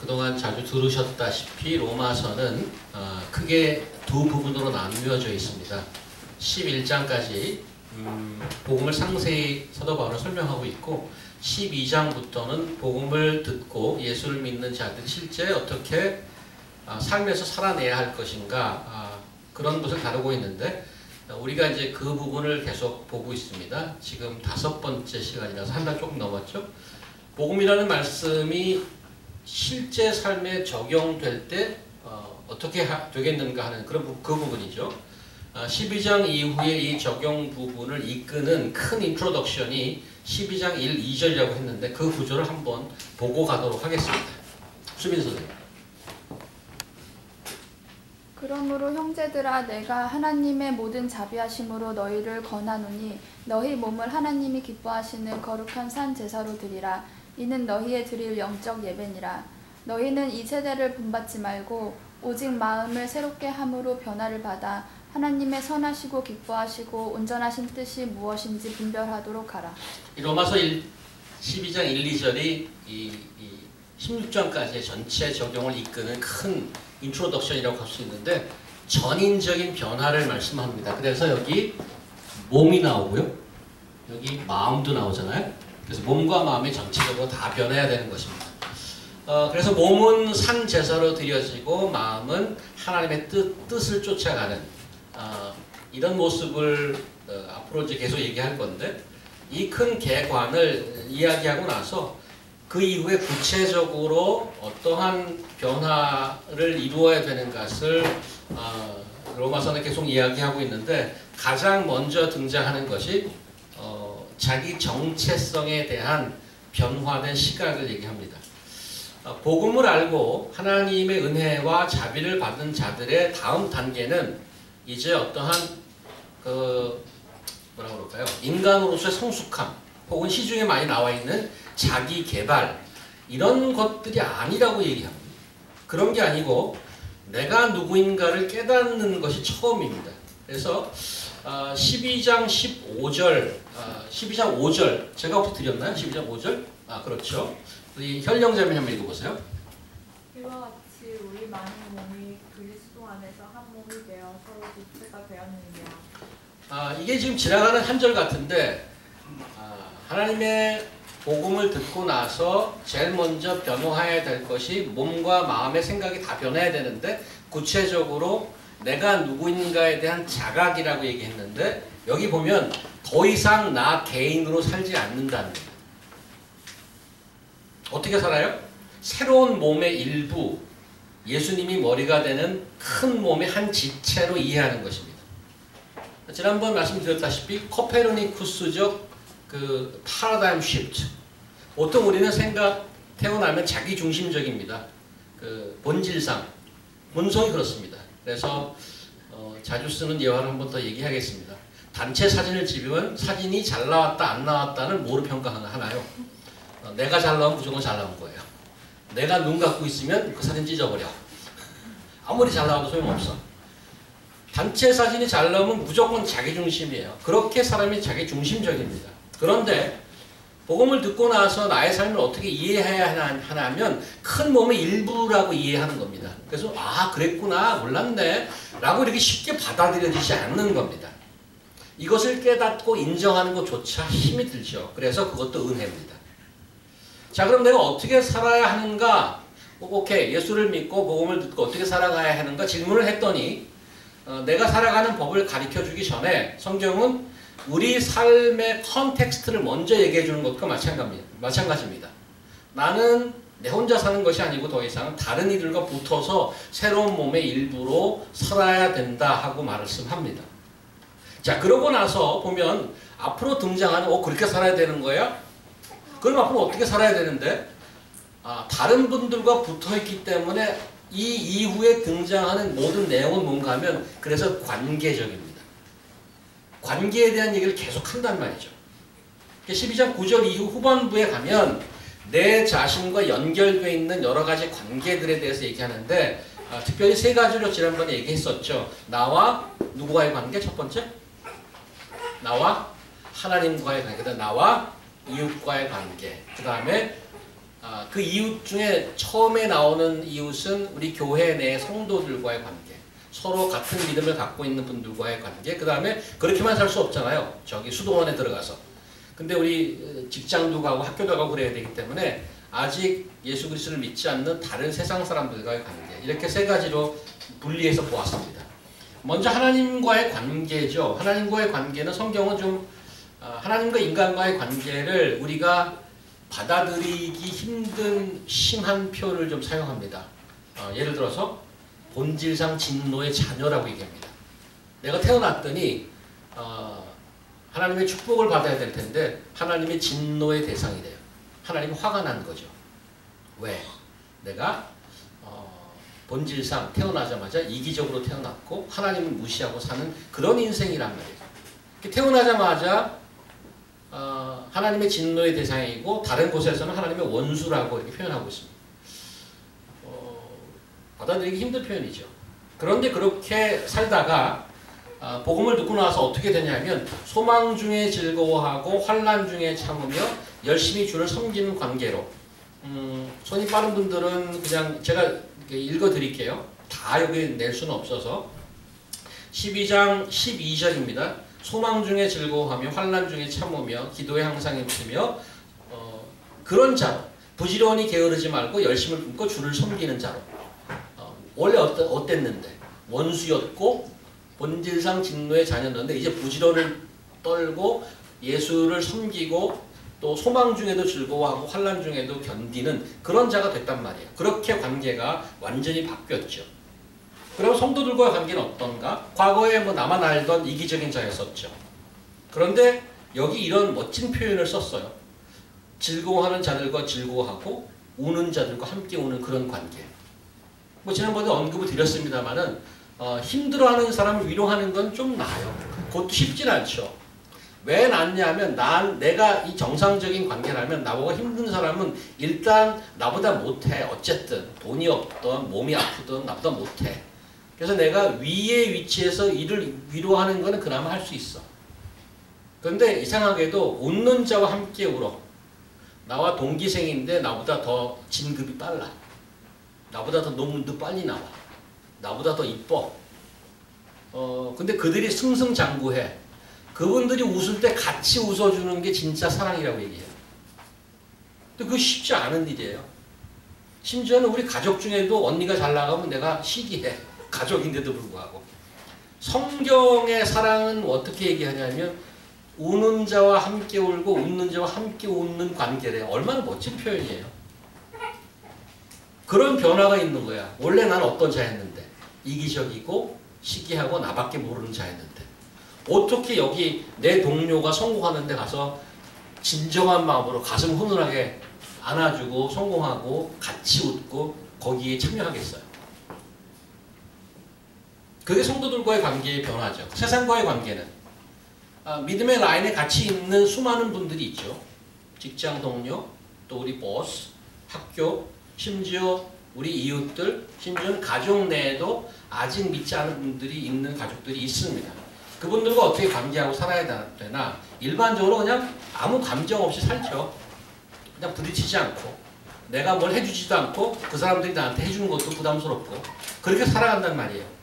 그동안 자주 들으셨다시피 로마서는 크게 두 부분으로 나누어져 있습니다. 11장까지 복음을 상세히 사도 바울은 설명하고 있고 12장부터는 복음을 듣고 예수를 믿는 자들이 실제 어떻게 삶에서 살아내야 할 것인가 그런 것을 다루고 있는데 우리가 이제 그 부분을 계속 보고 있습니다. 지금 5번째 시간이라서 한 달 조금 넘었죠. 복음이라는 말씀이 실제 삶에 적용될 때 어떻게 되겠는가 하는 그 부분이죠. 12장 이후에 이 적용 부분을 이끄는 큰 인트로덕션이 12장 1, 2절이라고 했는데 그 구조를 한번 보고 가도록 하겠습니다. 수빈 선생님. 그러므로 형제들아 내가 하나님의 모든 자비하심으로 너희를 권하노니 너희 몸을 하나님이 기뻐하시는 거룩한 산 제사로 드리라. 이는 너희의 드릴 영적 예배니라. 너희는 이 세대를 본받지 말고 오직 마음을 새롭게 함으로 변화를 받아 하나님의 선하시고 기뻐하시고 온전하신 뜻이 무엇인지 분별하도록 하라. 로마서 12장 1, 2절이 이 16장까지의 전체 적용을 이끄는 큰 인트로덕션이라고 할 수 있는데 전인적인 변화를 말씀합니다. 그래서 여기 몸이 나오고요. 여기 마음도 나오잖아요. 그래서 몸과 마음이 전체적으로 다 변해야 되는 것입니다. 그래서 몸은 산 제사로 드려지고 마음은 하나님의 뜻을 쫓아가는 이런 모습을 앞으로 이제 계속 얘기할 건데 이 큰 개관을 이야기하고 나서 그 이후에 구체적으로 어떠한 변화를 이루어야 되는 것을 로마서는 계속 이야기하고 있는데 가장 먼저 등장하는 것이 자기 정체성에 대한 변화된 시각을 얘기합니다. 복음을 알고 하나님의 은혜와 자비를 받은 자들의 다음 단계는 이제 어떠한 뭐라고 그럴까요? 인간으로서의 성숙함 혹은 시중에 많이 나와 있는 자기 개발 이런 것들이 아니라고 얘기합니다. 그런 게 아니고 내가 누구인가를 깨닫는 것이 처음입니다. 그래서 12장 15절 12장 5절 제가 혹시 드렸나요? 12장 5절? 그렇죠. 우리 현령자매 한번 읽어보세요. 이와 같이 우리 많은 몸이 그리스도 안에서 한 몸이 되어 서로 지체가 되었느니라. 이게 지금 지나가는 한 절 같은데 하나님의 복음을 듣고 나서 제일 먼저 변화해야 될 것이 몸과 마음의 생각이 다 변해야 되는데 구체적으로 내가 누구인가에 대한 자각이라고 얘기했는데 여기 보면 더 이상 나 개인으로 살지 않는다는 거예요. 어떻게 살아요? 새로운 몸의 일부, 예수님이 머리가 되는 큰 몸의 한 지체로 이해하는 것입니다. 지난번 말씀드렸다시피 코페르니쿠스적 그 파라다임 시프트. 보통 우리는 태어나면 자기중심적입니다. 그 본질상, 본성이 그렇습니다. 그래서 자주 쓰는 예화를 한 번 더 얘기하겠습니다. 단체 사진을 찍으면 사진이 잘 나왔다 안 나왔다는 뭐로 평가하나요? 내가 잘 나오면 무조건 잘 나온 거예요. 내가 눈 감고 있으면 그 사진 찢어버려. 아무리 잘 나와도 소용없어. 단체 사진이 잘 나오면 무조건 자기중심이에요. 그렇게 사람이 자기중심적입니다. 그런데 복음을 듣고 나서 나의 삶을 어떻게 이해해야 하냐면 큰 몸의 일부라고 이해하는 겁니다. 그래서 그랬구나 몰랐네 라고 이렇게 쉽게 받아들여지지 않는 겁니다. 이것을 깨닫고 인정하는 것조차 힘이 들죠. 그래서 그것도 은혜입니다. 자, 그럼 내가 어떻게 살아야 하는가? 오케이, 예수를 믿고 복음을 듣고 어떻게 살아가야 하는가 질문을 했더니 내가 살아가는 법을 가르쳐주기 전에 성경은 우리 삶의 컨텍스트를 먼저 얘기해 주는 것과 마찬가지입니다. 나는 내 혼자 사는 것이 아니고 더 이상 다른 이들과 붙어서 새로운 몸의 일부로 살아야 된다 하고 말씀합니다. 자, 그러고 나서 보면 앞으로 등장하는 그렇게 살아야 되는 거야? 그럼 앞으로 어떻게 살아야 되는데? 다른 분들과 붙어있기 때문에 이 이후에 등장하는 모든 내용은 뭔가 하면 그래서 관계적입니다. 관계에 대한 얘기를 계속 한단 말이죠. 12장 9절 이후 후반부에 가면 내 자신과 연결되어 있는 여러 가지 관계들에 대해서 얘기하는데 특별히 3가지로 지난번에 얘기했었죠. 나와 누구와의 관계? 첫 번째? 나와 하나님과의 관계. 나와 이웃과의 관계. 그 다음에 그 이웃 중에 처음에 나오는 이웃은 우리 교회 내 성도들과의 관계, 서로 같은 믿음을 갖고 있는 분들과의 관계, 그 다음에 그렇게만 살 수 없잖아요. 저기 수도원에 들어가서. 근데 우리 직장도 가고 학교도 가고 그래야 되기 때문에 아직 예수 그리스도를 믿지 않는 다른 세상 사람들과의 관계, 이렇게 세 가지로 분리해서 보았습니다. 먼저 하나님과의 관계죠. 하나님과의 관계는 성경은 좀 하나님과 인간과의 관계를 우리가 받아들이기 힘든 심한 표현을 좀 사용합니다. 예를 들어서 본질상 진노의 자녀라고 얘기합니다. 내가 태어났더니 하나님의 축복을 받아야 될 텐데 하나님의 진노의 대상이 돼요. 하나님이 화가 난 거죠. 왜? 내가 본질상 태어나자마자 이기적으로 태어났고 하나님을 무시하고 사는 그런 인생이란 말이에요. 태어나자마자 하나님의 진노의 대상이고 다른 곳에서는 하나님의 원수라고 이렇게 표현하고 있습니다. 받아들이기 힘든 표현이죠. 그런데 그렇게 살다가 복음을 듣고 나서 어떻게 되냐면 소망 중에 즐거워하고 환난 중에 참으며 열심히 주를 섬기는 관계로, 손이 빠른 분들은 그냥 제가 읽어드릴게요. 다 여기 낼 수는 없어서 12장 12절입니다. 소망 중에 즐거워하며 환난 중에 참으며 기도에 항상 힘쓰며 그런 자로 부지런히 게으르지 말고 열심을 품고 주를 섬기는 자로. 원래 어땠는데 원수였고 본질상 진노의 자녀였는데 이제 부지런을 떨고 예수를 섬기고 또 소망 중에도 즐거워하고 환난 중에도 견디는 그런 자가 됐단 말이에요. 그렇게 관계가 완전히 바뀌었죠. 그럼 성도들과의 관계는 어떤가? 과거에 나만 알던 이기적인 자였었죠. 그런데 여기 이런 멋진 표현을 썼어요. 즐거워하는 자들과 즐거워하고 우는 자들과 함께 우는 그런 관계. 지난번에 언급을 드렸습니다만은 힘들어하는 사람을 위로하는 건 좀 나아요. 그것도 쉽진 않죠. 왜 낫냐면 내가 이 정상적인 관계라면 나보고 힘든 사람은 일단 나보다 못해. 어쨌든 돈이 없던 몸이 아프든 나보다 못해. 그래서 내가 위의 위치에서 이를 위로하는 거는 그나마 할 수 있어. 그런데 이상하게도 웃는 자와 함께 울어. 나와 동기생인데 나보다 더 진급이 빨라. 나보다 더 논문도 빨리 나와. 나보다 더 이뻐. 근데 그들이 승승장구해. 그분들이 웃을 때 같이 웃어주는 게 진짜 사랑이라고 얘기해요. 근데 그거 쉽지 않은 일이에요. 심지어는 우리 가족 중에도 언니가 잘 나가면 내가 시기해. 가족인데도 불구하고. 성경의 사랑은 어떻게 얘기하냐면 우는 자와 함께 울고 웃는 자와 함께 웃는 관계래요. 얼마나 멋진 표현이에요. 그런 변화가 있는 거야. 원래 난 어떤 자였는데 이기적이고 시기하고 나밖에 모르는 자였는데 어떻게 여기 내 동료가 성공하는 데 가서 진정한 마음으로 가슴 훈훈하게 안아주고 성공하고 같이 웃고 거기에 참여하겠어요. 그게 성도들과의 관계의 변화죠. 세상과의 관계는 믿음의 라인에 같이 있는 수많은 분들이 있죠. 직장 동료, 또 우리 보스, 학교, 심지어 우리 이웃들, 심지어는 가족 내에도 아직 믿지 않은 분들이 있는 가족들이 있습니다. 그분들과 어떻게 관계하고 살아야 되나? 일반적으로 그냥 아무 감정 없이 살죠. 그냥 부딪히지 않고 내가 뭘 해주지도 않고 그 사람들이 나한테 해주는 것도 부담스럽고 그렇게 살아간단 말이에요.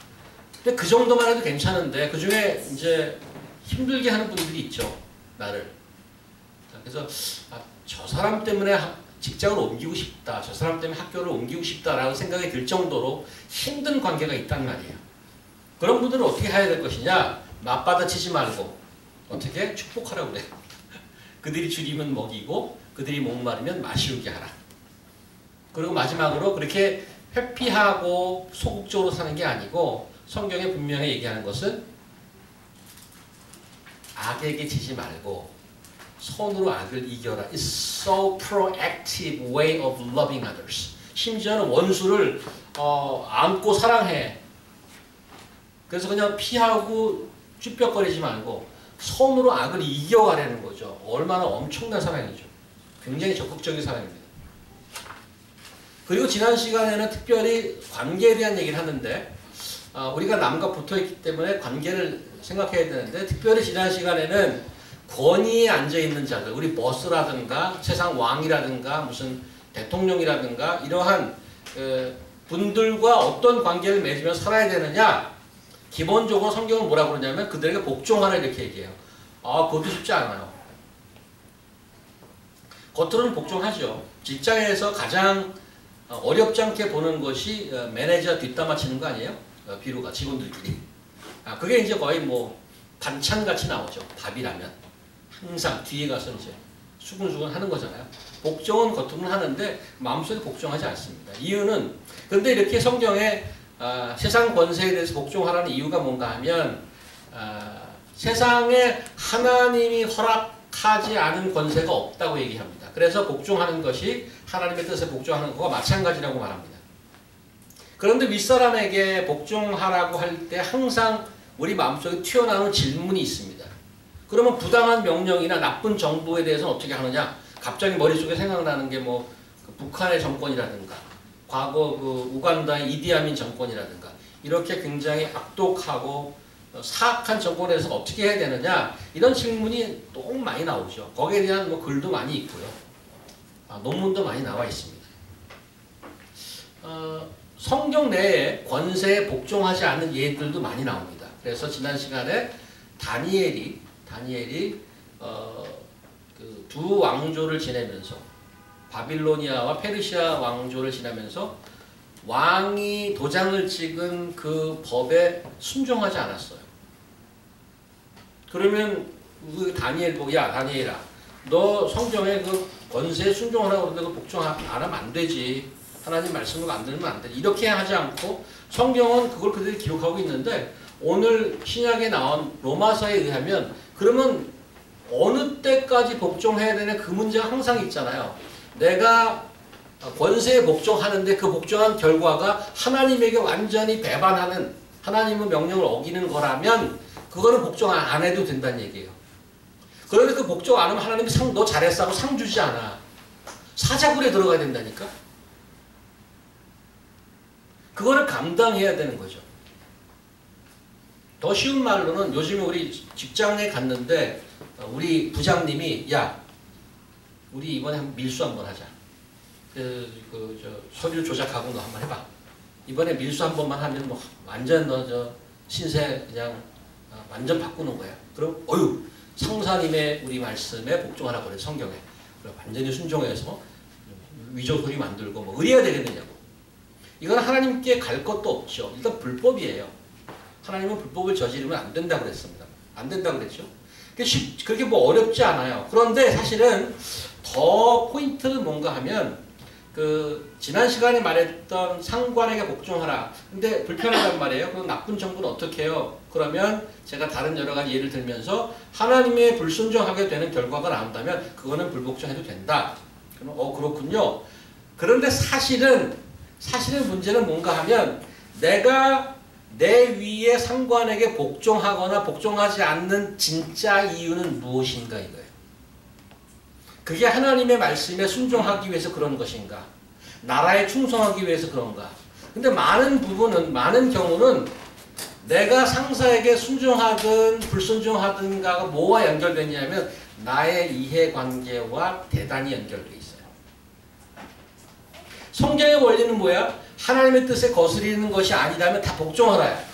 근데 그 정도만 해도 괜찮은데 그 중에 이제 힘들게 하는 분들이 있죠. 나를. 그래서 저 사람 때문에 직장을 옮기고 싶다. 저 사람 때문에 학교를 옮기고 싶다라는 생각이 들 정도로 힘든 관계가 있단 말이에요. 그런 분들은 어떻게 해야 될 것이냐? 맞받아치지 말고 어떻게? 축복하라고 그래요. 그들이 줄이면 먹이고 그들이 목마르면 마시우게 하라. 그리고 마지막으로 그렇게 회피하고 소극적으로 사는 게 아니고 성경에 분명히 얘기하는 것은 악에게 지지 말고 손으로 악을 이겨라. It's so proactive way of loving others. 심지어는 원수를 안고 사랑해. 그래서 그냥 피하고 쭈뼛거리지 말고 손으로 악을 이겨가라는 거죠. 얼마나 엄청난 사랑이죠. 굉장히 적극적인 사랑입니다. 그리고 지난 시간에는 특별히 관계에 대한 얘기를 하는데 우리가 남과 붙어있기 때문에 관계를 생각해야 되는데 특별히 지난 시간에는 권위에 앉아있는 자들, 우리 보스라든가 세상 왕이라든가 무슨 대통령이라든가 이러한 분들과 어떤 관계를 맺으며 살아야 되느냐? 기본적으로 성경은 뭐라고 그러냐면 그들에게 복종하라 이렇게 얘기해요. 그것도 쉽지 않아요. 겉으로는 복종하죠. 직장에서 가장 어렵지 않게 보는 것이 매니저 뒷담화 치는 거 아니에요? 비루가 직원들끼리. 그게 이제 거의 뭐 반찬같이 나오죠. 밥이라면. 항상 뒤에 가서 이제 수근수근 하는 거잖아요. 복종은 겉으로는 하는데 마음속에 복종하지 않습니다. 이유는 그런데 이렇게 성경에 세상 권세에 대해서 복종하라는 이유가 뭔가 하면 세상에 하나님이 허락하지 않은 권세가 없다고 얘기합니다. 그래서 복종하는 것이 하나님의 뜻에 복종하는 것과 마찬가지라고 말합니다. 그런데 윗사람에게 복종하라고 할 때 항상 우리 마음속에 튀어나오는 질문이 있습니다. 그러면 부당한 명령이나 나쁜 정부에 대해서는 어떻게 하느냐? 갑자기 머릿속에 생각나는 게 뭐 북한의 정권이라든가 과거 그 우간다의 이디아민 정권이라든가 이렇게 굉장히 악독하고 사악한 정권에 대해서 어떻게 해야 되느냐? 이런 질문이 너무 많이 나오죠. 거기에 대한 뭐 글도 많이 있고요. 논문도 많이 나와 있습니다. 성경 내에 권세에 복종하지 않는 예들도 많이 나옵니다. 그래서 지난 시간에 다니엘이 그 두 왕조를 지내면서 바빌로니아와 페르시아 왕조를 지내면서 왕이 도장을 찍은 그 법에 순종하지 않았어요. 그러면 그 다니엘 보고 야 다니엘아 너 성경에 그 권세에 순종하라고 그러는데 그 복종 안 하면 안 되지. 하나님 말씀을 안 들으면 안 되지. 이렇게 하지 않고 성경은 그걸 그대로 기록하고 있는데 오늘 신약에 나온 로마서에 의하면 그러면 어느 때까지 복종해야 되냐 그 문제가 항상 있잖아요. 내가 권세에 복종하는데 그 복종한 결과가 하나님에게 완전히 배반하는 하나님의 명령을 어기는 거라면 그거는 복종 안 해도 된다는 얘기예요. 그런데 그 복종 안 하면 하나님이 너 잘했어 하고 상 주지 않아. 사자굴에 들어가야 된다니까. 그거를 감당해야 되는 거죠. 더 쉬운 말로는 요즘에 우리 직장에 갔는데 우리 부장님이 야 우리 이번에 한번 밀수 한번 하자. 서류 조작하고 너 한번 해봐. 이번에 밀수 한 번만 하면 뭐 완전 너 신세 그냥 완전 바꾸는 거야. 그럼 상사님의 우리 말씀에 복종하라고 그래 성경에. 그럼 완전히 순종해서 위조소리 만들고 뭐 의리가 되겠느냐고. 이건 하나님께 갈 것도 없죠. 일단 불법이에요. 하나님은 불법을 저지르면 안 된다고 그랬습니다. 안 된다고 그랬죠. 그렇게 뭐 어렵지 않아요. 그런데 사실은 더 포인트는 뭔가 하면 그 지난 시간에 말했던 상관에게 복종하라. 근데 불편하단 말이에요. 그럼 나쁜 정부는 어떻게 해요? 그러면 제가 다른 여러 가지 예를 들면서 하나님의 불순종하게 되는 결과가 나온다면 그거는 불복종해도 된다. 그럼 그렇군요. 그런데 사실은 문제는 뭔가 하면 내가 내 위에 상관에게 복종하거나 복종하지 않는 진짜 이유는 무엇인가 이거예요. 그게 하나님의 말씀에 순종하기 위해서 그런 것인가? 나라에 충성하기 위해서 그런가? 근데 많은 경우는 내가 상사에게 순종하든 불순종하든가가 뭐와 연결되냐면 나의 이해관계와 대단히 연결되어 있어요. 성경의 원리는 뭐야? 하나님의 뜻에 거스리는 것이 아니라면 다 복종하라야.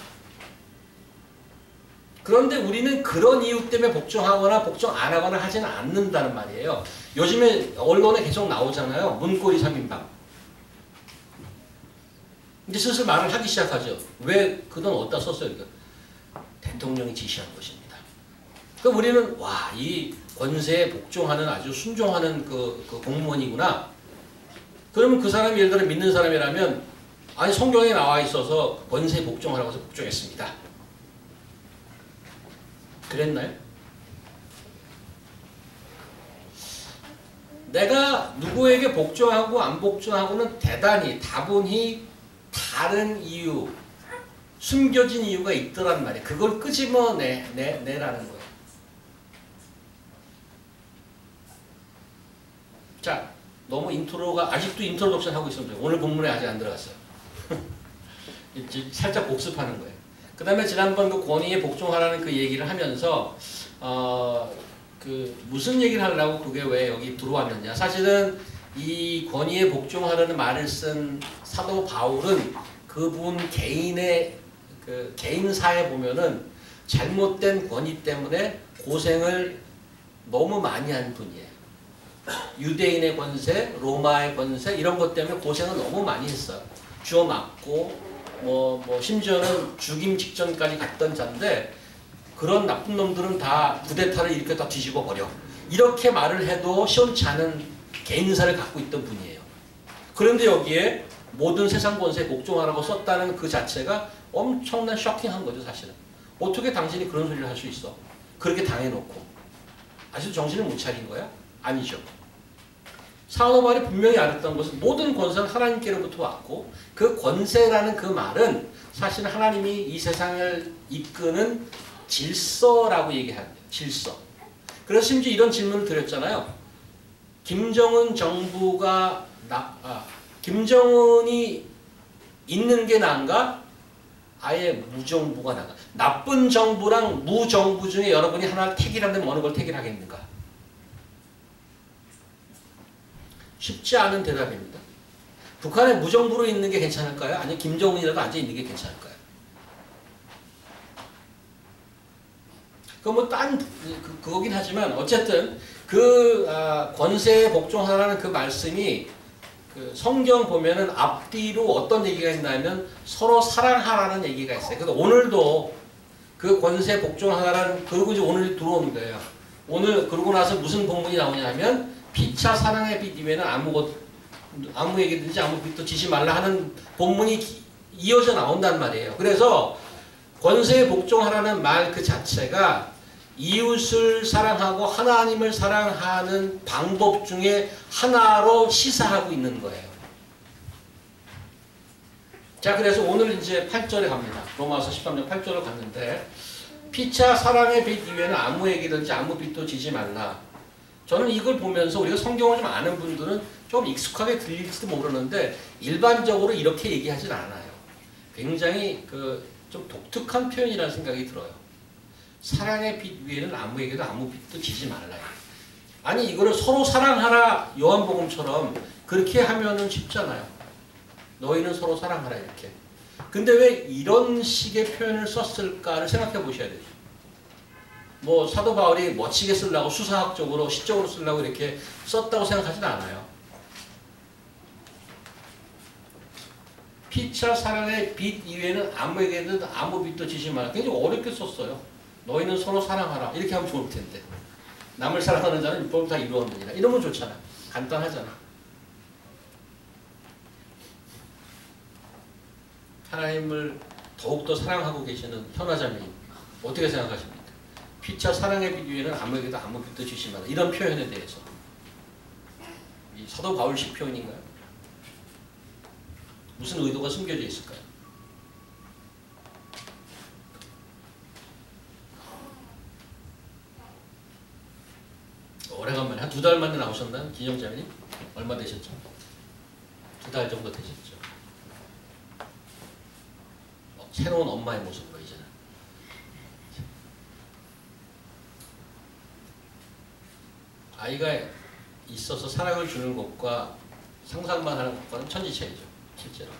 그런데 우리는 그런 이유 때문에 복종하거나 복종 안 하거나 하지는 않는다는 말이에요. 요즘에 언론에 계속 나오잖아요. 문고리 3인방. 이제 슬슬 말을 하기 시작하죠. 왜 그 돈 어디다 썼어요? 그러니까 대통령이 지시한 것입니다. 그럼 우리는 이 권세에 복종하는 아주 순종하는 그 공무원이구나. 그러면 그 사람이 예를 들어 믿는 사람이라면 아니 성경에 나와 있어서 권세에 복종하라고 해서 복종했습니다. 그랬나요? 내가 누구에게 복종하고 안 복종하고는 다분히 다른 이유, 숨겨진 이유가 있더란 말이에요. 그걸 끄집어내라는 거예요. 자, 너무 인트로가 아직도 인트로덕션 하고 있습니다. 오늘 본문에 아직 안 들어갔어요. 살짝 복습하는 거예요. 그 다음에 지난번 그 권위에 복종하라는 그 얘기를 하면서 무슨 얘기를 하려고 그게 왜 여기 들어왔느냐. 사실은 이 권위에 복종하라는 말을 쓴 사도 바울은 그분 개인의 그 개인사에 보면은 잘못된 권위 때문에 고생을 너무 많이 한 분이에요. 유대인의 권세, 로마의 권세 이런 것 때문에 고생을 너무 많이 했어요. 주워 맞고 뭐 심지어는 죽임 직전까지 갔던 자인데 그런 나쁜 놈들은 다 쿠데타를 이렇게 다 뒤집어 버려. 이렇게 말을 해도 시원치 않은 개인사를 갖고 있던 분이에요. 그런데 여기에 모든 세상 권세에 복종하라고 썼다는 그 자체가 엄청난 쇼킹한 거죠, 사실은. 어떻게 당신이 그런 소리를 할 수 있어? 그렇게 당해놓고. 아직도 정신을 못 차린 거야? 아니죠. 사도 바울이 분명히 알았던 것은 모든 권세는 하나님께로부터 왔고 그 권세라는 그 말은 사실 하나님이 이 세상을 이끄는 질서라고 얘기합니다. 질서. 그래서 심지어 이런 질문을 드렸잖아요. 김정은 정부가 김정은이 있는 게 나은가? 아예 무정부가 나은가? 나쁜 정부랑 무정부 중에 여러분이 하나를 택이라면 어느 걸 택일하겠는가? 쉽지 않은 대답입니다. 북한에 무정부로 있는 게 괜찮을까요? 아니면 김정은이라도 앉아 있는 게 괜찮을까요? 그거긴 하지만 어쨌든 그 권세에 복종하라는 그 말씀이 그 성경 보면은 앞뒤로 어떤 얘기가 있냐면 서로 사랑하라는 얘기가 있어요. 그래서 오늘도 그 권세에 복종하라는 그리고 이제 오늘 들어오는 거예요. 오늘 그러고 나서 무슨 본문이 나오냐면 피차 사랑의 빛 이외에는 아무 얘기든지 아무 빛도 지지 말라 하는 본문이 이어져 나온단 말이에요. 그래서 권세에 복종하라는 말 그 자체가 이웃을 사랑하고 하나님을 사랑하는 방법 중에 하나로 시사하고 있는 거예요. 자, 그래서 오늘 이제 8절에 갑니다. 로마서 13장 8절을 갔는데 피차 사랑의 빛 이외에는 아무 얘기든지 아무 빛도 지지 말라. 저는 이걸 보면서 우리가 성경을 좀 아는 분들은 좀 익숙하게 들릴지도 모르는데 일반적으로 이렇게 얘기하진 않아요. 굉장히 좀 독특한 표현이라는 생각이 들어요. 사랑의 빛 위에는 아무에게도 아무 빛도 지지 말라요. 아니 이거를 서로 사랑하라 요한복음처럼 그렇게 하면은 쉽잖아요. 너희는 서로 사랑하라 이렇게. 근데 왜 이런 식의 표현을 썼을까를 생각해 보셔야 되죠. 뭐 사도 바울이 멋지게 쓰려고 수사학적으로 시적으로 쓰려고 이렇게 썼다고 생각하진 않아요. 피차 사랑의 빛 이외에는 아무에게도 아무 빛도 지지 말라. 굉장히 어렵게 썼어요. 너희는 서로 사랑하라. 이렇게 하면 좋을 텐데. 남을 사랑하는 자는 율법을 다 이루었느니라. 이러면 좋잖아. 간단하잖아. 하나님을 더욱더 사랑하고 계시는 현아자매님 어떻게 생각하십니까? 피차 사랑의 빛 위에는 아무에게도 아무 빛도 지지 말라. 이런 표현에 대해서. 이 사도 바울식 표현인가요? 무슨 의도가 숨겨져 있을까요? 오래간만에 한 2달 만에 나오셨나요? 기정자매님? 얼마 되셨죠? 2달 정도 되셨죠? 새로운 엄마의 모습으로 이제는. 아이가 있어서 사랑을 주는 것과 상상만 하는 것과는 천지차이죠. 실제로.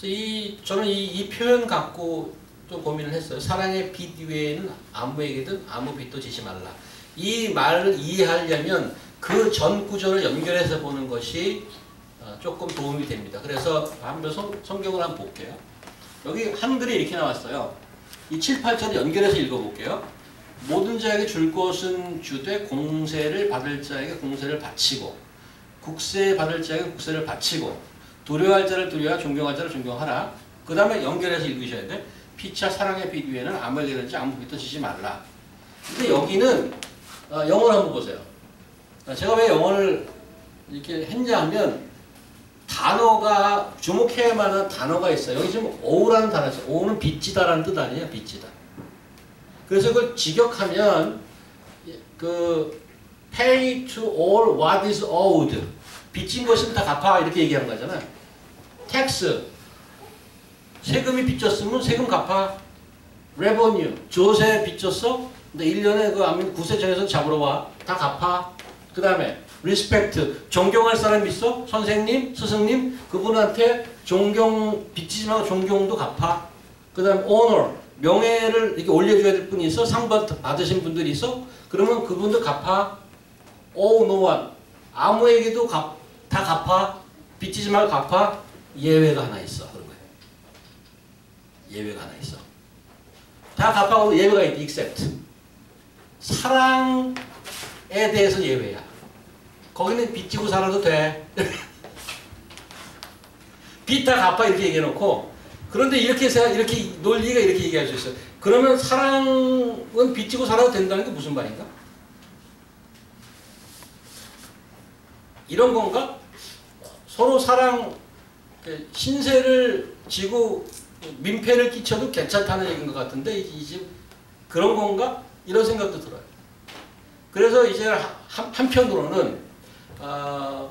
그래서 저는 이 표현 갖고 좀 고민을 했어요. 사랑의 빛 외에는 아무에게든 아무 빛도 지지 말라. 이 말을 이해하려면 그 전 구절을 연결해서 보는 것이 조금 도움이 됩니다. 그래서 한번 성경을 한번 볼게요. 여기 한글에 이렇게 나왔어요. 이 7, 8절을 연결해서 읽어볼게요. 모든 자에게 줄 것은 주되 공세를 받을 자에게 공세를 바치고 국세 받을 자에게 국세를 바치고 두려워할 자를 두려워하여 존경할 자를 존경하라. 그 다음에 연결해서 읽으셔야 돼. 피차 사랑의 빛 위에는 아무에게든지 아무 빛도 지지 말라. 근데 여기는 영어를 한번 보세요. 제가 왜 영어를 이렇게 했냐 하면 단어가 주목해야 만한 단어가 있어요. 여기 지금 오우라는 단어가 있어요. 오우는 빚지다라는 뜻 아니에요? 빚지다. 그래서 그걸 직역하면 pay to all what is owed. 빚진 것은 다 갚아 이렇게 얘기하는 거잖아요. tax. 세금이 빚졌으면 세금 갚아. revenue. 조세 빚졌어? 근데 1년에 그 아니면 구세청에서 잡으러 와. 다 갚아. 그 다음에 리스펙트. 존경할 사람 있어? 선생님, 스승님. 그분한테 존경, 빚지지 말고 존경도 갚아. 그 다음에 honor. 명예를 이렇게 올려줘야 될 분이 있어? 상 받으신 분들이 있어? 그러면 그분도 갚아. no one. 아무에게도 다 갚아. 빚지지 말고 갚아. 예외가 하나 있어. 그런 거예요. 예외가 하나 있어. 다 갚아도 예외가 있지. except. 사랑에 대해서 예외야. 거기는 빚지고 살아도 돼. 빚 다 갚아 이렇게 얘기해놓고 그런데 이렇게 논리가 이렇게 얘기할 수 있어요. 그러면 사랑은 빚지고 살아도 된다는 게 무슨 말인가? 이런 건가? 서로 사랑 신세를 지고 민폐를 끼쳐도 괜찮다는 얘기인 것 같은데 이제 그런 건가? 이런 생각도 들어요. 그래서 이제 한편으로는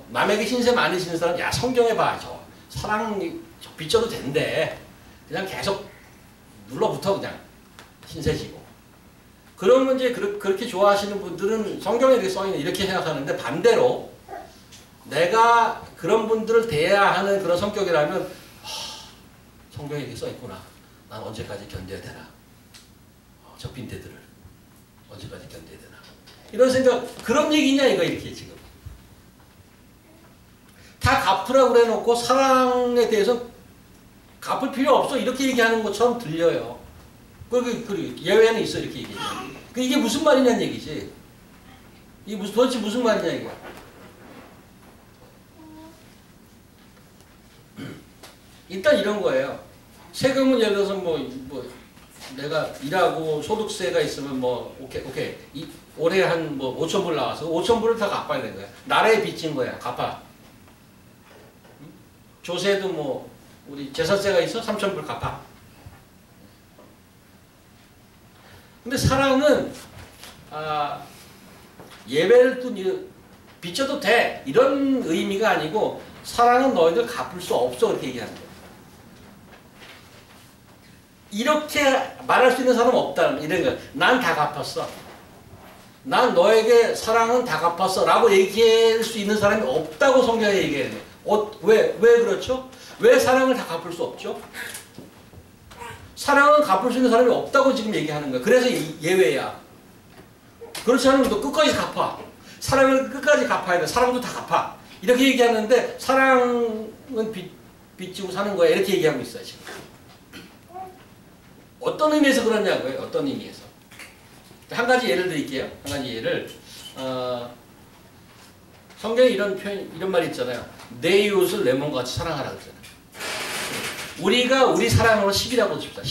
남에게 신세 많이 지는 사람 야 성경에 봐. 저 사랑 빚져도 된대. 그냥 계속 눌러붙어 그냥 신세지고. 그러면 이제 그렇게 좋아하시는 분들은 성경에 이렇게 써있는 이렇게 생각하는데 반대로 내가 그런 분들을 대해야 하는 그런 성격이라면 성경에 이렇게 써있구나. 난 언제까지 견뎌야 되나. 저 빈대들을 언제까지 견뎌야 되나. 이런 생각 그런 얘기냐 이거 이렇게 지금. 다 갚으라고 그래놓고 사랑에 대해서 갚을 필요 없어 이렇게 얘기하는 것처럼 들려요. 그리고 예외는 있어 이렇게 얘기해. 이게 무슨 말이냐는 얘기지. 이게 도대체 무슨 말이냐 이거. 일단 이런 거예요. 세금은 예를 들어서 뭐 내가 일하고 소득세가 있으면 뭐 오케이 올해 한 뭐 5,000불 나와서 5,000불을 다 갚아야 되는 거야. 나라에 빚진 거야. 갚아. 조세도 뭐 우리 재산세가 있어 3,000불 갚아. 근데 사랑은 예배를 또 빚져도 돼 이런 의미가 아니고 사랑은 너희들 갚을 수 없어 그렇게 얘기하는 거야. 이렇게 말할 수 있는 사람은 없다 이런 거야. 난 다 갚았어. 난 너에게 사랑은 다 갚았어 라고 얘기할 수 있는 사람이 없다고 성경에 얘기해야 돼. 왜 그렇죠? 왜 사랑을 다 갚을 수 없죠? 사랑은 갚을 수 있는 사람이 없다고 지금 얘기하는 거야. 그래서 예외야. 그렇지 않으면 너 끝까지 갚아. 사랑을 끝까지 갚아야 돼. 사랑도 다 갚아. 이렇게 얘기하는데 사랑은 빚지고 사는 거야. 이렇게 얘기하고 있어요. 지금. 어떤 의미에서 그러냐고요. 어떤 의미에서. 한 가지 예를 드릴게요. 한 가지 예를 성경에 이런 말이 있잖아요. 내 이웃을 내 몸같이 사랑하라 그러잖아요. 우리가 우리 사랑으로 10이라고 칩시다.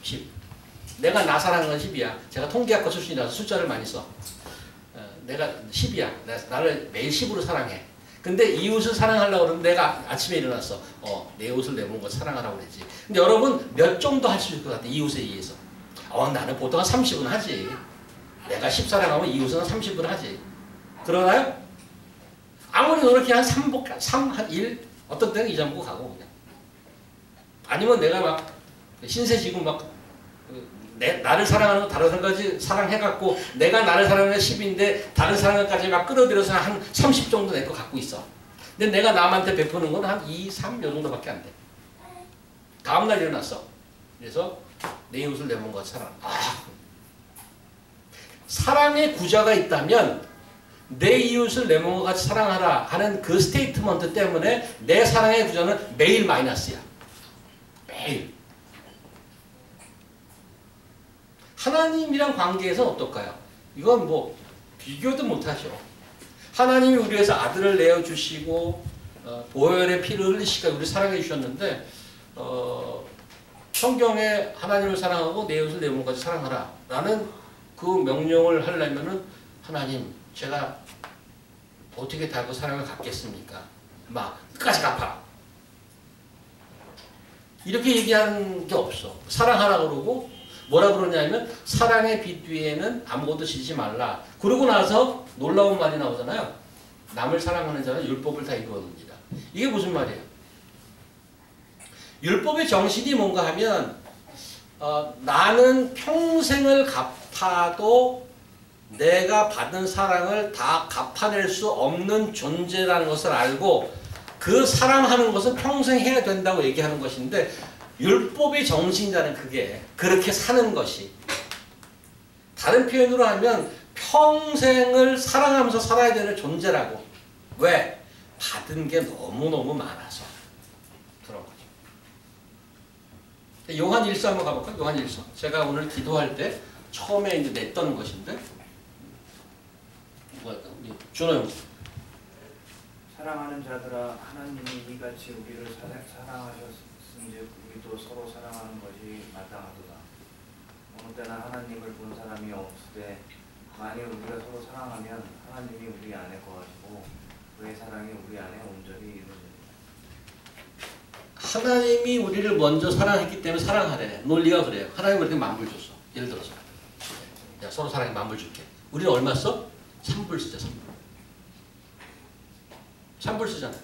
10. 내가 나 사랑하는 건 10이야. 제가 통계학과 출신이라서 숫자를 많이 써. 내가 10이야. 나를 매일 10으로 사랑해. 근데 이웃을 사랑하려고 그러면 내가 아침에 일어났어. 내 이웃을 내 몸같이 사랑하라고 그랬지. 근데 여러분 몇 정도 할 수 있을 것 같아. 이웃에 의해서. 나는 보통 한 30은 하지. 내가 10 사랑하면 이웃은 한 30을 하지. 그러나요? 아무리 노력해 한 3, 한 1, 어떤 때는 2 정도 가고 그냥. 아니면 내가 막 신세지고 막 나를 사랑하는 거 다른 사람까지 사랑해갖고 내가 나를 사랑하는 10인데 다른 사람까지 막 끌어들여서 한 30 정도 내 거 갖고 있어. 근데 내가 남한테 베푸는 건 한 2, 3 요 정도밖에 안 돼. 다음날 일어났어. 그래서 내 이웃을 내 몸과 사랑. 사랑의 구자가 있다면 내 이웃을 내 몸과 같이 사랑하라 하는 그 스테이트먼트 때문에 내 사랑의 구자는 매일 마이너스야. 매일. 하나님이랑 관계에서 어떨까요? 이건 뭐 비교도 못하죠. 하나님이 우리 위해서 아들을 내어주시고 보혈의 피를 흘리시까 우리 사랑해 주셨는데 성경에 하나님을 사랑하고 내 이웃을 내 몸까지 사랑하라 라는 그 명령을 하려면은 하나님 제가 어떻게 다 그 사랑을 갚겠습니까? 막 끝까지 갚아. 이렇게 얘기하는 게 없어. 사랑하라 그러고 뭐라 그러냐면 사랑의 빛 위에는 아무것도 지지 말라. 그러고 나서 놀라운 말이 나오잖아요. 남을 사랑하는 자는 율법을 다 이루었느니라. 이게 무슨 말이에요? 율법의 정신이 뭔가 하면 나는 평생을 갚아도 내가 받은 사랑을 다 갚아낼 수 없는 존재라는 것을 알고 그 사랑하는 것은 평생 해야 된다고 얘기하는 것인데 율법의 정신이라는 그게 그렇게 사는 것이 다른 표현으로 하면 평생을 사랑하면서 살아야 되는 존재라고. 왜? 받은 게 너무너무 많아서 그런 거죠. 요한 1서 한번 가볼까요? 요한 1서. 제가 오늘 기도할 때 처음에 이제 냈던 것인데 준호 형. 사랑하는 자들아 하나님이 이같이 우리를 사랑하셨은즉 우리도 서로 사랑하는 것이 마땅하도다. 어느 때나 하나님을 본 사람이 없으되 만일 우리가 서로 사랑하면 하나님이 우리 안에 거하시고 그의 사랑이 우리 안에 온전히 이루어집니다. 하나님이 우리를 먼저 사랑했기 때문에 사랑하래. 논리가 그래요. 하나님이 우리에게 만불 줬어. 예를 들어서 야, 서로 사랑해 만불 줄게. 우리는 얼마 써? 3불 쓰자. 3불. 3불 쓰잖아.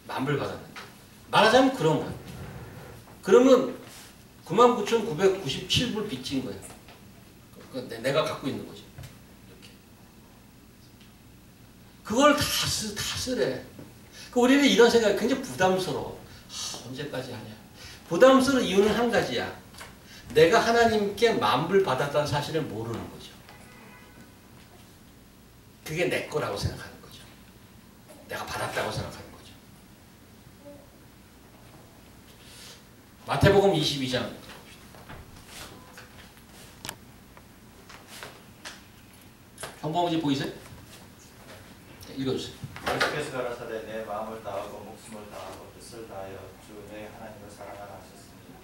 만불 받았는데. 말하자면 그런 거야. 그러면 99,997불 빚진 거야. 내가 갖고 있는 거지. 이렇게. 그걸 다 쓰래. 우리는 이런 생각이 굉장히 부담스러워. 언제까지 하냐. 부담스러운 이유는 한 가지야. 내가 하나님께 만불 받았다는 사실을 모르는 거죠. 그게 내 거라고 생각하는 거죠. 내가 받았다고 생각하는 거죠. 마태복음 22장 성경문제 보이세요? 읽어주세요. 예수께서 가라사대 내 마음을 다하고 목숨을 다하고 뜻을 다하여 주 내 하나님을 사랑하라 하셨습니다.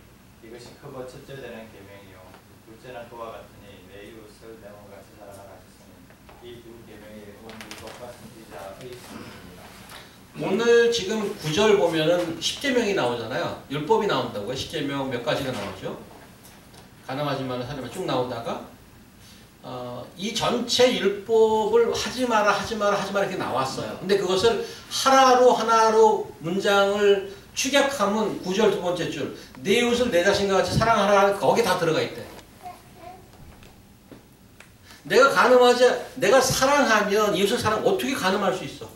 이것이 크고 첫째 되는 계명이요 둘째는 그와 같으니 내 이웃을 내 몸같이 사랑하라 하셨습니다. 이 두 계명이 온 율법과 선지자의 말씀입니다. 오늘 지금 9절 보면은 10계명이 나오잖아요. 율법이 나온다고요. 10계명 몇 가지가 나오죠. 가늠하지만 하지만 쭉 나오다가 이 전체 율법을 하지 마라 이렇게 나왔어요. 근데 그것을 하나로 문장을 축약하면 9절 두 번째 줄 내 이웃을 내 자신과 같이 사랑하라 거기 다 들어가 있대. 내가 사랑하면 이웃을 어떻게 가늠할 수 있어?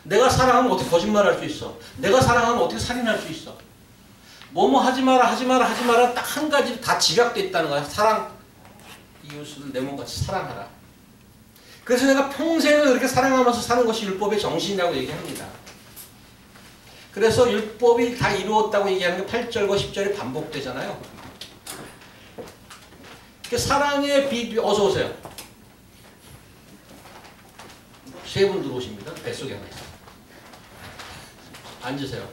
내가 사랑하면 어떻게 거짓말할 수 있어? 내가 사랑하면 어떻게 살인할 수 있어? 뭐뭐 하지 마라 딱 한 가지 다 집약돼 있다는 거야. 사랑. 이웃을 내 몸같이 사랑하라. 그래서 내가 평생을 그렇게 사랑하면서 사는 것이 율법의 정신이라고 얘기합니다. 그래서 율법이 다 이루었다고 얘기하는 게 8절과 10절에 반복되잖아요. 사랑의 빛, 어서 오세요. 세 분 들어오십니다. 뱃속에 하나 있어요. 앉으세요.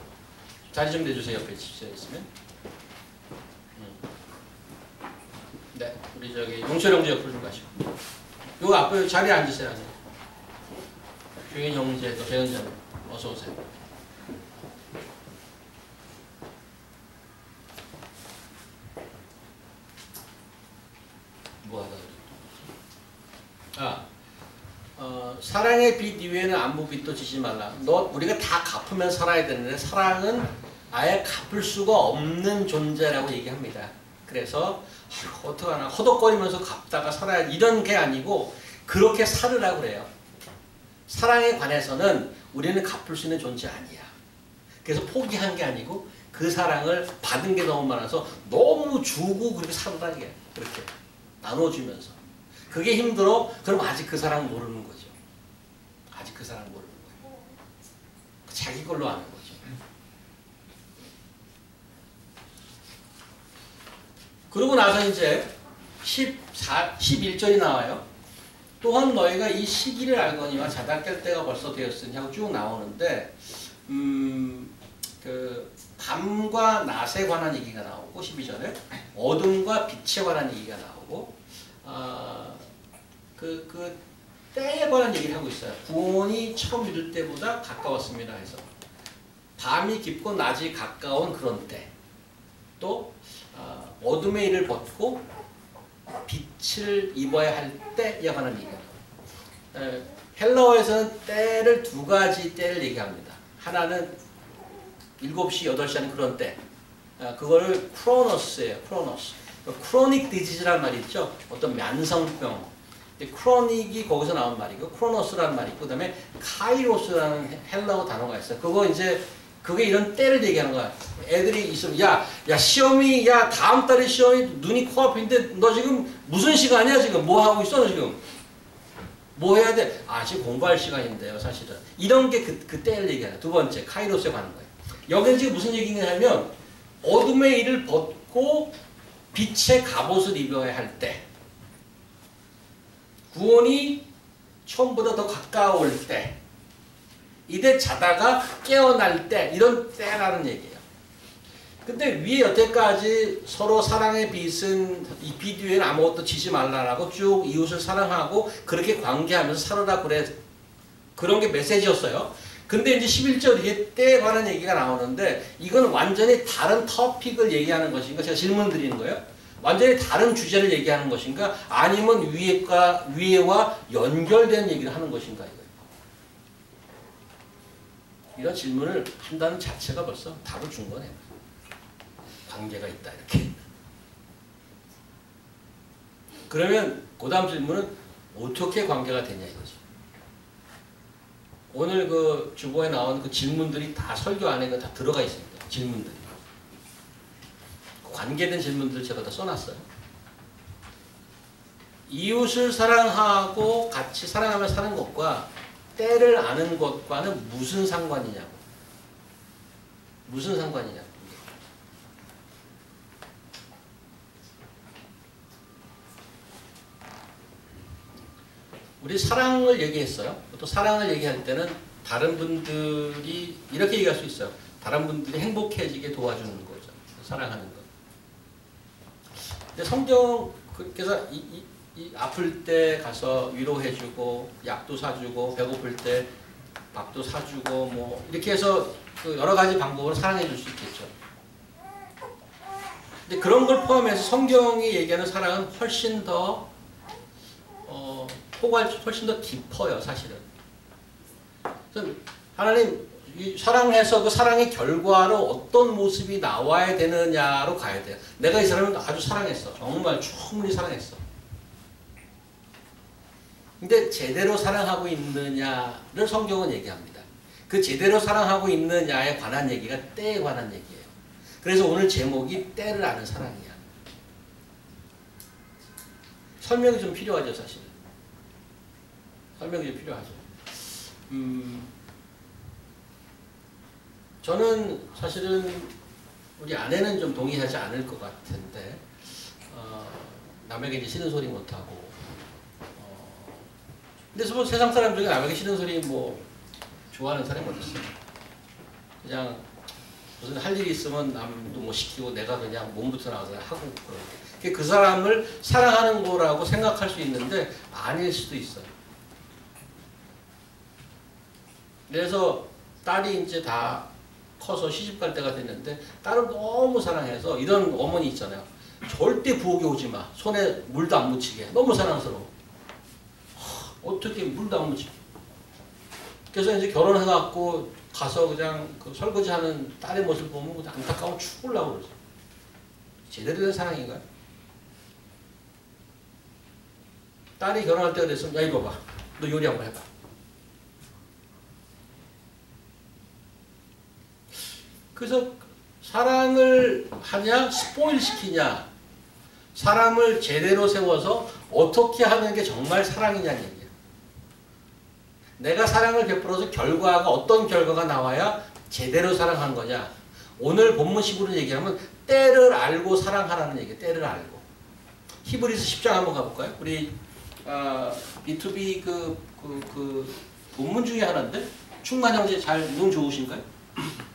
자리 좀 내주세요. 옆에 있으면. 네, 우리 저기 용철 형제 옆으로 좀 가시고. 요 앞에 자리에 앉으세요. 교인 형제, 또 배현자 어서 오세요. 뭐 하다 사랑의 빛 이외에는 아무 빛도 지지 말라. 우리가 다 갚으면 살아야 되는데 사랑은 아예 갚을 수가 없는 존재라고 얘기합니다. 그래서 어떡하나 허덕거리면서 갚다가 살아야 이런 게 아니고 그렇게 살으라고 그래요. 사랑에 관해서는 우리는 갚을 수 있는 존재 아니야. 그래서 포기한 게 아니고 그 사랑을 받은 게 너무 많아서 너무 주고 그렇게 살으라는 게 그렇게 나눠주면서 그게 힘들어? 그럼 아직 그 사랑 모르는 거죠. 아직 그 사랑 모르는 거예요. 자기 걸로 아는 거죠. 그러고 나서 이제 11절이 나와요. 또한 너희가 이 시기를 알거니와 자다 깰 때가 벌써 되었으니 하고 쭉 나오는데 그 밤과 낮에 관한 얘기가 나오고 12절에 어둠과 빛에 관한 얘기가 나오고 그 때에 관한 얘기를 하고 있어요. 구원이 처음 이룰 때보다 가까웠습니다 해서 밤이 깊고 낮이 가까운 그런 때 또 어둠의 일을 벗고 빛을 입어야 할 때에 관한 얘기가 나와요. 헬라어에서는 때를 두 가지 때를 얘기합니다. 하나는 7시, 8시 하는 그런 때. 그거를 크로노스예요. 크로노스. 크로닉 디지즈라는 말이 있죠. 어떤 만성병. 크로닉이 거기서 나온 말이고 크로노스라는 말이 있고 그다음에 카이로스라는 헬라어 단어가 있어요. 그거 이제 그게 이런 때를 얘기하는 거야. 애들이 있으면 야 시험이 야 다음 달에 시험이 눈이 코앞인데 너 지금 무슨 시간이야 지금 뭐 하고 있어 너 지금 뭐 해야 돼? 아 지금 공부할 시간인데요 사실은 이런 게 그 때를 얘기하는 두 번째 카이로스에 관한 거예요. 여기는 지금 무슨 얘기냐면 어둠의 일을 벗고 빛의 갑옷을 입어야 할 때 구원이 처음보다 더 가까울 때 이때 자다가 깨어날 때 이런 때라는 얘기예요. 근데 위에 여태까지 서로 사랑의 빛은 이 비디오에는 아무것도 지지 말라라고 쭉 이웃을 사랑하고 그렇게 관계하면서 살아라 그래 그런 게 메시지였어요. 근데 이제 11절 뒤에 때에 관한 얘기가 나오는데 이건 완전히 다른 토픽을 얘기하는 것인가 제가 질문 드리는 거예요. 완전히 다른 주제를 얘기하는 것인가 아니면 위에와 연결된 얘기를 하는 것인가 이거예요. 이런 질문을 한다는 자체가 벌써 답을 준 거네요. 관계가 있다 이렇게. 그러면 그 다음 질문은 어떻게 관계가 되냐 이거죠. 오늘 그 주보에 나온 그 질문들이 다 설교 안에 다 들어가 있습니다. 질문들이. 관계된 질문들을 제가 다 써놨어요. 이웃을 사랑하고 같이 사랑하며 사는 것과 때를 아는 것과는 무슨 상관이냐고. 무슨 상관이냐고. 우리 사랑을 얘기했어요. 또 사랑을 얘기할 때는 다른 분들이 이렇게 얘기할 수 있어요. 다른 분들이 행복해지게 도와주는 거죠. 사랑하는 거. 근데 성경께서 이 아플 때 가서 위로해주고 약도 사주고 배고플 때 밥도 사주고 뭐 이렇게 해서 그 여러 가지 방법으로 사랑해줄 수 있겠죠. 근데 그런 걸 포함해서 성경이 얘기하는 사랑은 훨씬 더 포괄 훨씬 더 깊어요 사실은. 그래서 하나님 이 사랑해서 그 사랑의 결과로 어떤 모습이 나와야 되느냐로 가야 돼요. 내가 이 사람을 아주 사랑했어. 정말 충분히 사랑했어. 근데 제대로 사랑하고 있느냐를 성경은 얘기합니다. 그 제대로 사랑하고 있느냐에 관한 얘기가 때에 관한 얘기예요. 그래서 오늘 제목이 때를 아는 사랑이야. 설명이 좀 필요하죠 사실. 설명이 좀 필요하죠. 저는 사실은 우리 아내는 좀 동의하지 않을 것 같은데 남에게 이제 싫은 소리 못하고 근데 뭐 세상 사람 중에 남에게 싫은 소리 뭐 좋아하는 사람이 어디 있어요? 그냥 무슨 할 일이 있으면 남도 못 시키고 내가 그냥 몸부터 나가서 하고 그렇게 그 사람을 사랑하는 거라고 생각할 수 있는데 아닐 수도 있어요. 그래서 딸이 이제 다 커서 시집갈 때가 됐는데 딸을 너무 사랑해서 이런 어머니 있잖아요. 절대 부엌에 오지 마. 손에 물도 안 묻히게. 너무 사랑스러워. 어떻게 물도 안 묻히게. 그래서 이제 결혼해갖고 가서 그냥 그 설거지하는 딸의 모습 보면 그냥 안타까워 죽으려고 그러죠. 제대로 된 사랑인가요? 딸이 결혼할 때가 됐으면 야 이거 봐. 너 요리 한번 해봐. 그래서 사랑을 하냐 스포일 시키냐 사람을 제대로 세워서 어떻게 하는 게 정말 사랑이냐는 얘기예요. 내가 사랑을 베풀어서 결과가 어떤 결과가 나와야 제대로 사랑한 거냐. 오늘 본문식으로 얘기하면 때를 알고 사랑하라는 얘기예요. 때를 알고. 히브리서 10장 한번 가볼까요? 우리 B2B 그 본문 중에 하나인데 충만 형제 잘 눈 좋으신가요?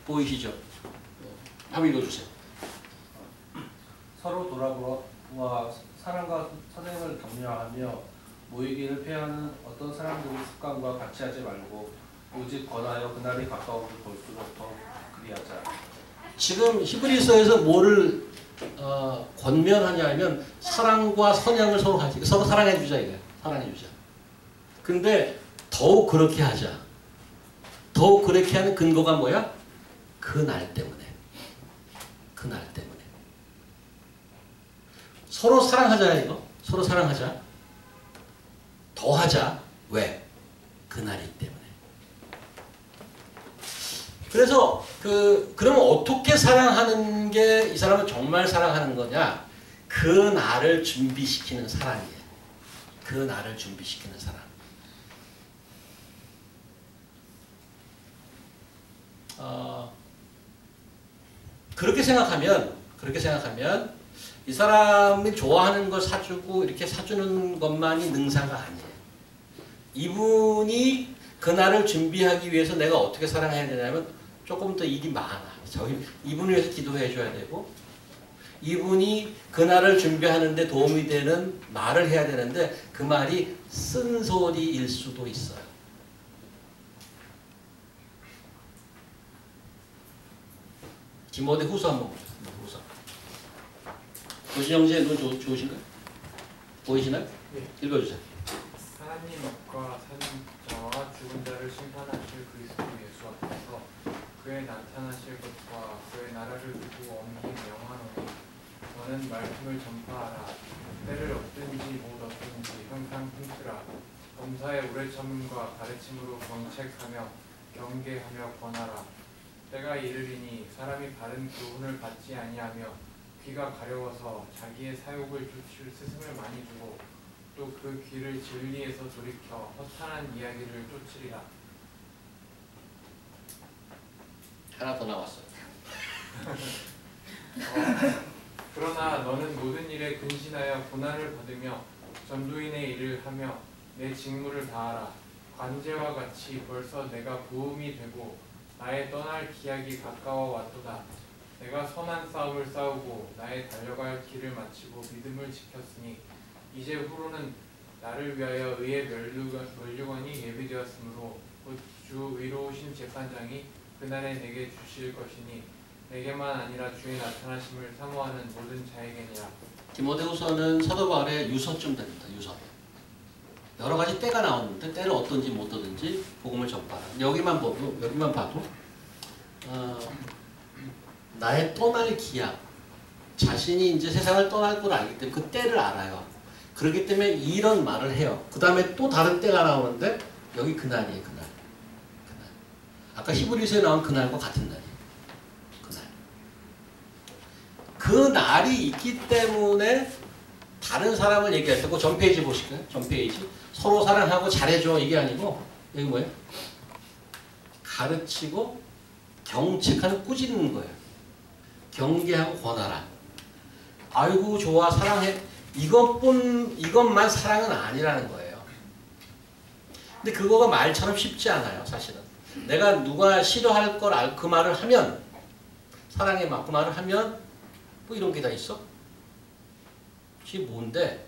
보이시죠? 한번 읽어주세요. 서로 돌아보아 사랑과 선행을 격려하며 모이기를 피하는 어떤 사람들의 습관과 같이 하지 말고 오직 권하여 그날이 가까워서 볼수록 더 그리하자. 지금 히브리서에서 뭐를 권면하냐면 사랑과 선행을 서로 하지. 서로 사랑해주자 이거야. 사랑해주자. 근데 더욱 그렇게 하자. 더욱 그렇게 하는 근거가 뭐야? 그날 때문에. 그날 때문에. 서로 사랑하자 이거. 서로 사랑하자. 더 하자. 왜? 그날이기 때문에. 그래서 그러면 어떻게 사랑하는 게 이 사람을 정말 사랑하는 거냐? 그 날을 준비시키는 사랑이에요. 그 날을 준비시키는 사랑. 그렇게 생각하면 이 사람이 좋아하는 걸 사주고 이렇게 사주는 것만이 능사가 아니에요. 이분이 그날을 준비하기 위해서 내가 어떻게 사랑해야 되냐면 조금 더 일이 많아. 이분을 위해서 기도해 줘야 되고 이분이 그날을 준비하는데 도움이 되는 말을 해야 되는데 그 말이 쓴소리일 수도 있어요. 디모데 후서 한번 보세요. 후서. 조진영 씨 눈 좋으신가요? 보이시나요? 네. 읽어주세요. 하나님과 살인자와 죽은 자를 심판하실 그리스도 예수 앞에서 그의 나타나실 것과 그의 나라를 두고 옮긴 영화노니 너는 말씀을 전파하라. 때를 얻든지 못 얻든지 항상 힘쓰라. 범사의 오래 참음과 가르침으로 경책하며 경계하며 권하라. 때가 이르리니 사람이 바른 교훈을 받지 아니하며 귀가 가려워서 자기의 사욕을 쫓을 스승을 많이 두고 또 그 귀를 진리에서 돌이켜 허탄한 이야기를 쫓으리라. 하나 더 나왔어요. 그러나 너는 모든 일에 근신하여 고난을 받으며 전도인의 일을 하며 내 직무를 다하라. 관제와 같이 벌써 내가 부음이 되고 나의 떠날 기약이 가까워 왔도다. 내가 선한 싸움을 싸우고 나의 달려갈 길을 마치고 믿음을 지켰으니 이제 후로는 나를 위하여 의의 면류관이 예비되었으므로 곧 주 의로우신 재판장이 그날에 내게 주실 것이니 내게만 아니라 주의 나타나심을 사모하는 모든 자에게니라. 디모데후서는 사도 바울의 유서쯤 됩니다. 유서. 여러 가지 때가 나오는데 때를 어떤지 못 얻든지 복음을 전파하라. 여기만 봐도 나의 떠날 기약, 자신이 이제 세상을 떠날 걸 알기 때문에 그 때를 알아요. 그렇기 때문에 이런 말을 해요. 그 다음에 또 다른 때가 나오는데 여기 그날이에요. 그날. 아까 히브리서에 나온 그날과 같은 날이에요. 그날. 그 날이 있기 때문에 다른 사람을 얘기할 때 그 전 페이지 보실까요? 전 페이지. 서로 사랑하고 잘해줘 이게 아니고 여기 뭐예요? 가르치고 경책하는 꾸짖는 거예요. 경계하고 권하라. 아이고 좋아 사랑해. 이것만 사랑은 아니라는 거예요. 근데 그거가 말처럼 쉽지 않아요. 사실은. 내가 누가 싫어할 걸 그 말을 하면 사랑에 막 그 말을 하면 뭐 이런 게 다 있어? 이게 뭔데?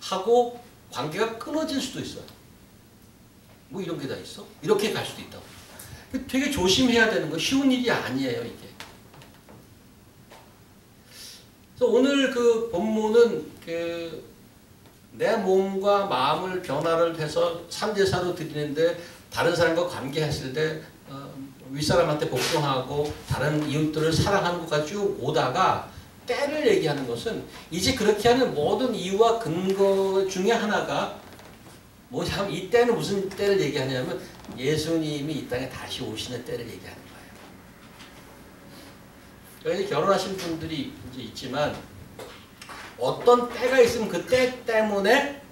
하고 관계가 끊어질 수도 있어요. 뭐 이런 게 다 있어? 이렇게 갈 수도 있다고. 되게 조심해야 되는 거 쉬운 일이 아니에요 이게. 그래서 오늘 그 본문은 내 몸과 마음을 변화를 해서 산제사로 드리는데 다른 사람과 관계했을 때 윗사람한테 복종하고 다른 이웃들을 사랑하는 것까지 쭉 오다가 때를 얘기하는 것은 이제 그렇게 하는 모든 이유와 근거 중에 하나가 뭐냐면 이 때는 무슨 때를 얘기하냐면 예수님이 이 땅에 다시 오시는 때를 얘기하는 거예요. 여기 결혼하신 분들이 이제 있지만 어떤 때가 있으면 그 때 때문에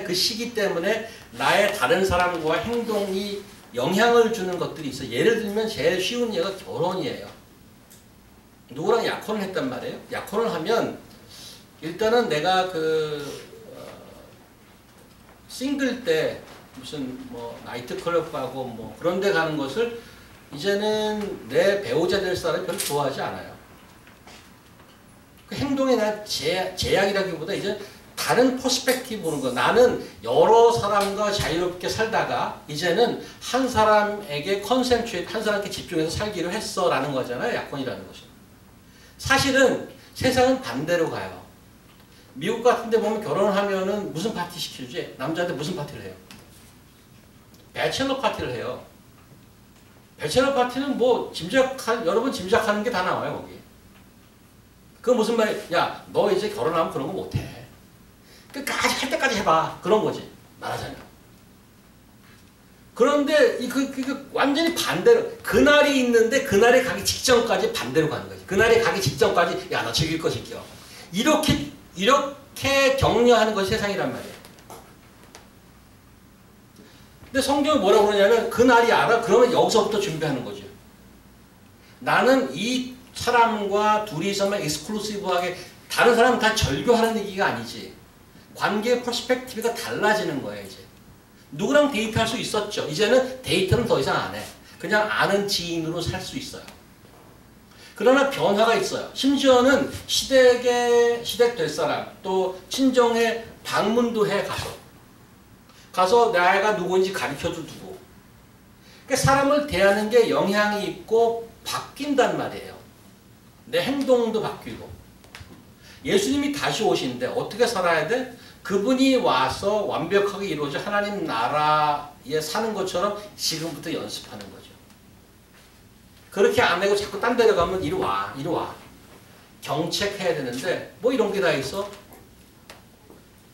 그 시기 때문에 나의 다른 사람과 행동이 영향을 주는 것들이 있어요. 예를 들면 제일 쉬운 예가 결혼이에요. 누구랑 약혼을 했단 말이에요. 약혼을 하면 일단은 내가 싱글 때 무슨 뭐 나이트클럽 가고 뭐 그런 데 가는 것을 이제는 내 배우자 될 사람이 별로 좋아하지 않아요. 그 행동에 난 제약이라기보다 이제 다른 퍼스펙티브 보는 거. 나는 여러 사람과 자유롭게 살다가 이제는 한 사람에게 컨센트레이트, 한 사람께 집중해서 살기로 했어 라는 거잖아요. 약혼이라는 것이. 사실은 세상은 반대로 가요. 미국 같은 데 보면 결혼을 하면은 무슨 파티 시키지? 남자한테 무슨 파티를 해요? 배첼러 파티를 해요. 배첼러 파티는 뭐 여러분 짐작하는 게 다 나와요 거기. 그 무슨 말이야? 야, 너 이제 결혼하면 그런 거 못해. 끝까지 할 때까지 해봐. 그런 거지. 말하자면. 그런데 완전히 반대로 그날이 있는데 그날에 가기 직전까지 반대로 가는 거지. 그날에 가기 직전까지 야, 너 즐길 거 즐겨. 이렇게 격려하는 것이 세상이란 말이야. 근데 성경이 뭐라고 그러냐면 그날이 알아? 그러면 여기서부터 준비하는 거죠. 나는 이 사람과 둘이서만 익스클루시브하게 다른 사람은 다 절교하는 얘기가 아니지. 관계의 퍼스펙티브가 달라지는 거예요. 이제 누구랑 데이트할 수 있었죠. 이제는 데이트는 더 이상 안 해. 그냥 아는 지인으로 살 수 있어요. 그러나 변화가 있어요. 심지어는 시댁 될 사람 또 친정에 방문도 해 가서 내 아이가 누구인지 가르쳐도 두고. 그러니까 사람을 대하는 게 영향이 있고 바뀐단 말이에요. 내 행동도 바뀌고. 예수님이 다시 오신데 어떻게 살아야 돼? 그분이 와서 완벽하게 이루어져 하나님 나라에 사는 것처럼 지금부터 연습하는 거죠. 그렇게 안 되고 자꾸 딴 데로 가면 이리 와. 경책해야 되는데 뭐 이런 게 다 있어?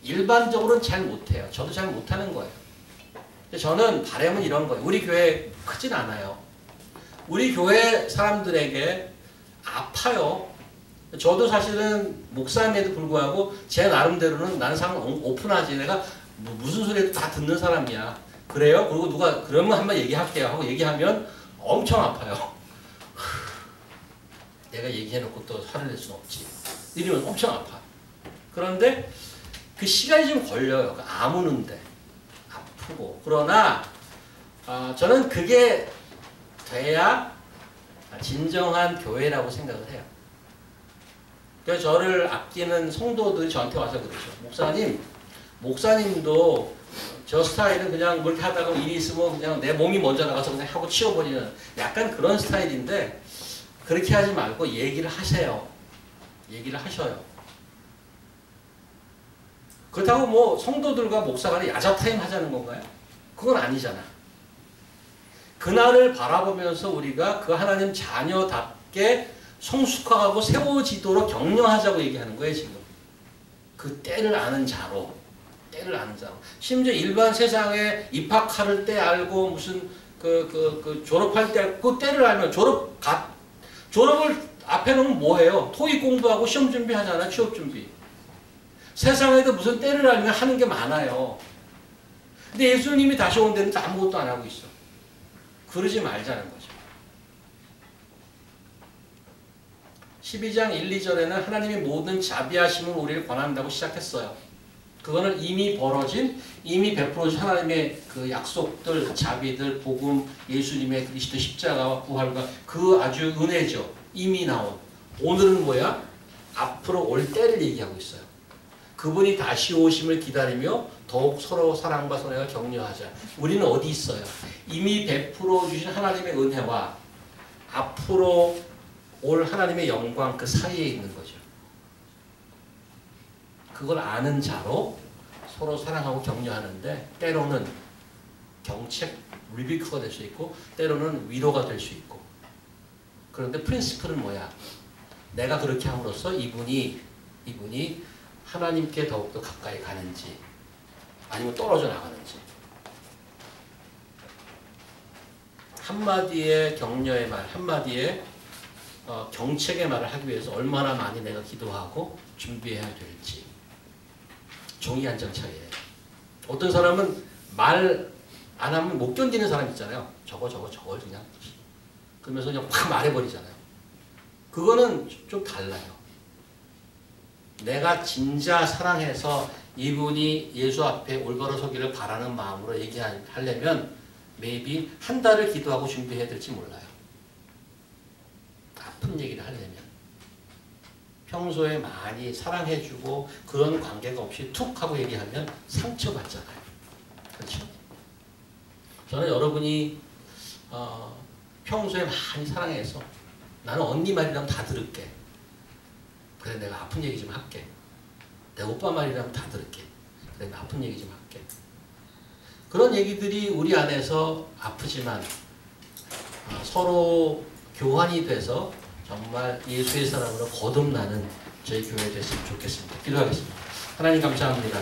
일반적으로는 잘 못해요. 저도 잘 못하는 거예요. 근데 저는 바람은 이런 거예요. 우리 교회 크진 않아요. 우리 교회 사람들에게 아파요. 저도 사실은 목사임에도 불구하고 제 나름대로는 나는 상은 오픈하지. 내가 무슨 소리도 다 듣는 사람이야. 그래요? 그리고 누가 그러면 한번 얘기할게요 하고 얘기하면 엄청 아파요. 내가 얘기해놓고 또 화를 낼 수는 없지. 이러면 엄청 아파. 그런데 그 시간이 좀 걸려요. 아무는데 아프고. 그러나 저는 그게 돼야 진정한 교회라고 생각을 해요. 그래서 저를 아끼는 성도들이 저한테 와서 그러죠. 목사님도 저 스타일은 그냥 뭐 이렇게 하다가 일이 있으면 그냥 내 몸이 먼저 나가서 그냥 하고 치워버리는 약간 그런 스타일인데 그렇게 하지 말고 얘기를 하세요. 얘기를 하셔요. 그렇다고 뭐 성도들과 목사가 야자타임 하자는 건가요? 그건 아니잖아. 그날을 바라보면서 우리가 그 하나님 자녀답게 성숙하고 세워지도록 격려하자고 얘기하는 거예요, 지금. 그 때를 아는 자로. 심지어 일반 세상에 입학할 때 알고 무슨 졸업할 때 그 때를 알면 졸업을 앞에 놓으면 뭐해요? 토익 공부하고 시험 준비하잖아, 취업 준비. 세상에도 무슨 때를 알면 하는 게 많아요. 근데 예수님이 다시 온 데는 아무것도 안 하고 있어. 그러지 말자는 거죠. 12장 1, 2절에는 하나님이 모든 자비하심을 우리를 권한다고 시작했어요. 그거는 이미 벌어진, 이미 베풀어진 하나님의 그 약속들, 자비들, 복음, 예수님의 그리스도 십자가와 부활과 그 아주 은혜죠. 이미 나온. 오늘은 뭐야? 앞으로 올 때를 얘기하고 있어요. 그분이 다시 오심을 기다리며 더욱 서로 사랑과 선애가 격려하자. 우리는 어디 있어요? 이미 베풀어 주신 하나님의 은혜와 앞으로 올 하나님의 영광 그 사이에 있는 거죠. 그걸 아는 자로 서로 사랑하고 격려하는데 때로는 경책, 리비크가 될 수 있고 때로는 위로가 될 수 있고. 그런데 프린시플은 뭐야? 내가 그렇게 함으로써 이분이 하나님께 더욱더 가까이 가는지 아니면 떨어져 나가는지. 한마디의 격려의 말, 한마디의 경책의 말을 하기 위해서 얼마나 많이 내가 기도하고 준비해야 될지. 종이 한 장 차이에요. 어떤 사람은 말 안 하면 못 견디는 사람 있잖아요. 저걸 그냥 그러면서 그냥 확 말해버리잖아요. 그거는 좀 달라요. 내가 진짜 사랑해서 이분이 예수 앞에 올바로 서기를 바라는 마음으로 얘기하려면 maybe 한 달을 기도하고 준비해야 될지 몰라요. 아픈 얘기를 하려면. 평소에 많이 사랑해주고 그런 관계가 없이 툭 하고 얘기하면 상처받잖아요. 그렇죠? 저는 여러분이 평소에 많이 사랑해서 나는 언니 말이라면 다 들을게. 그래 내가 아픈 얘기 좀 할게. 내 오빠 말이라면 다 들을게. 그래 내가 아픈 얘기 좀 할게. 그런 얘기들이 우리 안에서 아프지만 서로 교환이 돼서 정말 예수의 사랑으로 거듭나는 저희 교회 됐으면 좋겠습니다. 기도하겠습니다. 하나님 감사합니다.